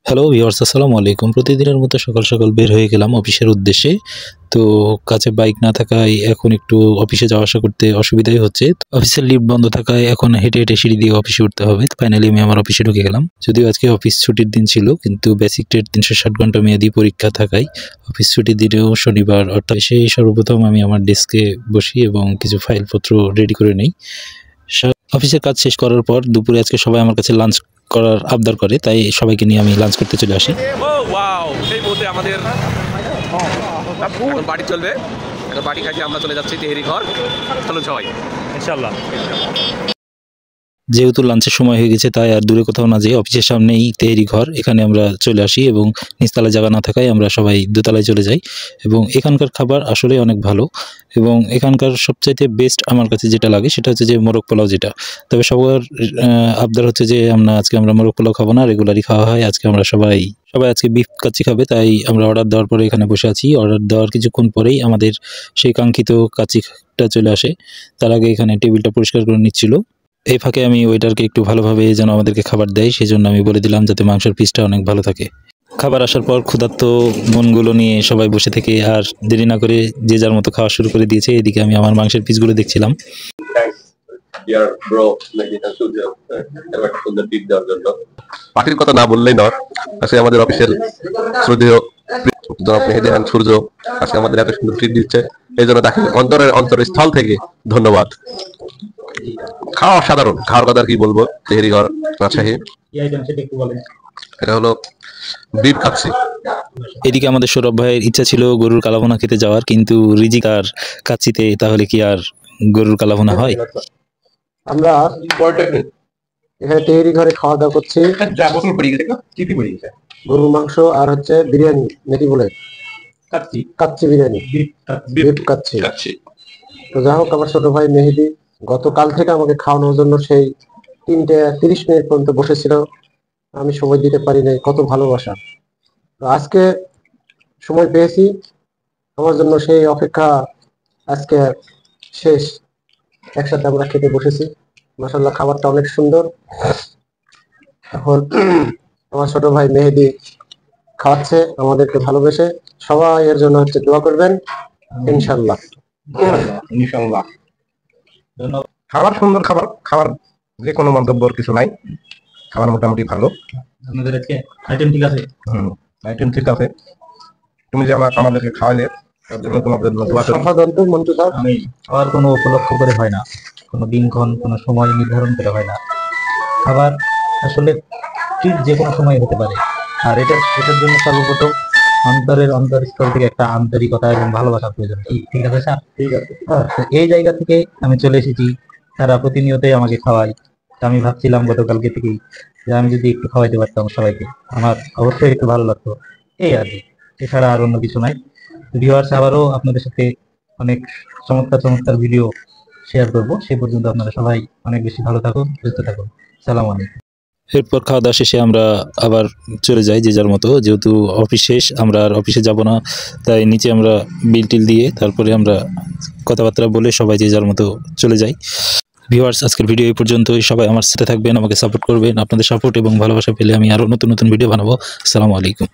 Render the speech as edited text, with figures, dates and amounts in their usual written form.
Hello viewers, আসসালামু আলাইকুম। প্রতিদিনের মতো সকাল সকাল বের হয়ে গেলাম অফিসের উদ্দেশ্যে। তো কাছে বাইক না থাকায় এখন একটু অফিসে যাওয়া আসা করতে অসুবিধাই হচ্ছে। অফিসের লিফট বন্ধ থাকায় এখন হেঁটে হেঁটে সিঁড়ি দিয়ে অফিসে উঠতে হবে। ফাইনালি আমি আমার অফিসে ঢুকে গেলাম। যদিও আজকে অফিস ছুটির দিন ছিল, কিন্তু বেসিক টেট 360 ঘন্টা মেয়াদি পরীক্ষা থাকায় অফিস ছুটির দিনেও শনিবার অর্থাৎ সেই সর্বপ্রথম আমি আমার ডেস্কে বসি এবং কিছু ফাইলপত্র রেডি করে নেই। অফিসের কাজ শেষ করার পর দুপুরে আজকে সবাই আমার কাছে লাঞ্চ করার আবদার করে, তাই সবাইকে নিয়ে আমি লাঞ্চ করতে চলে আসি। সেই মুহূর্তে আমাদের বাড়ি চলবে, বাড়ি কাজে আমরা চলে যাচ্ছি তেহেরি ঘর। চলুন সবাই ইনশাআল্লাহ। যেহেতু লাঞ্চের সময় হয়ে গেছে, তাই আর দূরে কোথাও না যেয়ে অফিসের সামনেই তেহেরি ঘর, এখানে আমরা চলে আসি এবং নিচতলায় জায়গা না থাকায় আমরা সবাই দোতলায় চলে যাই। এবং এখানকার খাবার আসলে অনেক ভালো, এবং এখানকার সবচাইতে বেস্ট আমার কাছে যেটা লাগে সেটা হচ্ছে যে মোরগ পোলাও যেটা। তবে সবার আবদার হচ্ছে যে আমরা মোরগ পোলাও খাবো না, রেগুলারই খাওয়া হয়। আজকে আমরা সবাই আজকে বিফ কাচ্চি খাবে, তাই আমরা অর্ডার দেওয়ার পরে এখানে বসে আছি। অর্ডার দেওয়ার কিছুক্ষণ পরেই আমাদের সেই কাঙ্ক্ষিত কাচ্চিটা চলে আসে। তার আগে এখানে টেবিলটা পরিষ্কার করে নিচ্ছিল। এই ফাঁকে আমি ওয়েটারকে একটু ভালোভাবে যেন আমাদেরকে খাবার দেয় সেজন্য আমি বলে দিলাম যাতে মাংসের পিসটা অনেক ভালো থাকে। খাবার আসার পর ক্ষুধার্ত মনগুলো নিয়ে সবাই বসে থেকে আর দেরি না করে যে যার মতো খাওয়া শুরু করে দিয়েছে। এদিকে আমি আমার মাংসের পিসগুলো দেখছিলাম। পাখির কথা না বললেই নয়, আজকে আমাদের অফিসের শ্রদ্ধেয় জনাব মেহেদী হাসান সূর্য আজকে আমাদের এত সুন্দর ট্রিট দিচ্ছে, এই জন্য তাকে অন্তরস্থল থেকে ধন্যবাদ। খাওয়া সাধারণ, খাওয়ার কথা কি বলবো, তেহেরি ঘর রাজশাহী। এটা হলো বিফ কাচ্চি। এদিকে আমাদের সৌরভ ভাইয়ের ইচ্ছা ছিল গরুর কালাভুনা খেতে যাওয়ার, কিন্তু রিজিক আর কাচ্চিতে তাহলে কি আর গরুর কালাভুনা হয়? আমরা এখানে তেহেরি ঘরে খাওয়া দাওয়া করছি। গরুর মাংস আর হচ্ছে বিরিয়ানি, নেটি বলে কাচ্চি বিরিয়ানি, বিফ কাচ্চি। তো যাই হোক, আমার ছোট ভাই মেহেদী গতকাল থেকে আমাকে খাওয়ানোর জন্য সেই 3:30 মিনিট পর্যন্ত বসেছিল। আমি সময় দিতে পারি নাই, কত ভালোবাসা। তো আজকে সময় পেয়েছি, আমার জন্য সেই অপেক্ষা আজকে শেষ। একসাথে আমরা খেতে বসেছি। মাশাআল্লাহ, খাবারটা অনেক সুন্দর। এখন আমার ছোট ভাই মেহেদী খাওয়াচ্ছে আমাদেরকে ভালোবেসে। সবাই এর জন্য হচ্ছে দোয়া করবেন ইনশাআল্লাহ। খাবার সুন্দর, খাবার যে কোনো মন্তব্যর কিছু নাই। খাবার মোটামুটি ভালো। আপনাদের আজকে আইটেম ঠিক আছে? আইটেম ঠিক আছে। তুমি যে আমাদেরকে খাওয়ালে তার জন্য তোমাদের আমি খাবার কোনো উপলক্ষ করে হয় না, কোনো দিনক্ষণ কোনো সময় নির্ধারণ করে হয় না। খাবার আসলে ঠিক যে কোনো সময় হতে পারে। আর এটার জন্য সর্বপ্রথম অন্তরস্থল থেকে একটা আন্তরিকতা এবং ভালোবাসা প্রয়োজন। ঠিক আছে স্যার? ঠিক আছে। তো এই জায়গা থেকে আমি চলে এসেছি। তারা প্রতিনিয়তই আমাকে খাওয়ায়। আমি ভাবছিলাম গতকালকে থেকেই যে আমি যদি একটু খাওয়াইতে পারতাম সবাইকে, আমার অবশ্যই একটু ভালো লাগতো। এই আর কি, এছাড়া আর অন্য কিছু নাই। ভিউয়ার্স, আবারও আপনাদের সাথে অনেক চমৎকার ভিডিও শেয়ার করবো। সে পর্যন্ত আপনারা সবাই অনেক বেশি ভালো থাকুন, সুস্থ থাকুন। আসসালামু আলাইকুম। এরপর খাওয়া দাওয়া শেষে আমরা আবার চলে যাই যে যার মতো। যেহেতু অফিস শেষ, আমরা আর অফিসে যাব না, তাই নিচে আমরা বিল টিল দিয়ে তারপরে আমরা কথাবার্তা বলে সবাই যে যার মতো চলে যাই। ভিউয়ার্স, আজকের ভিডিও এই পর্যন্তই। সবাই আমার সাথে থাকবেন, আমাকে সাপোর্ট করবেন। আপনাদের সাপোর্ট এবং ভালোবাসা পেলে আমি আরও নতুন ভিডিও বানাবো। আসসালামু আলাইকুম।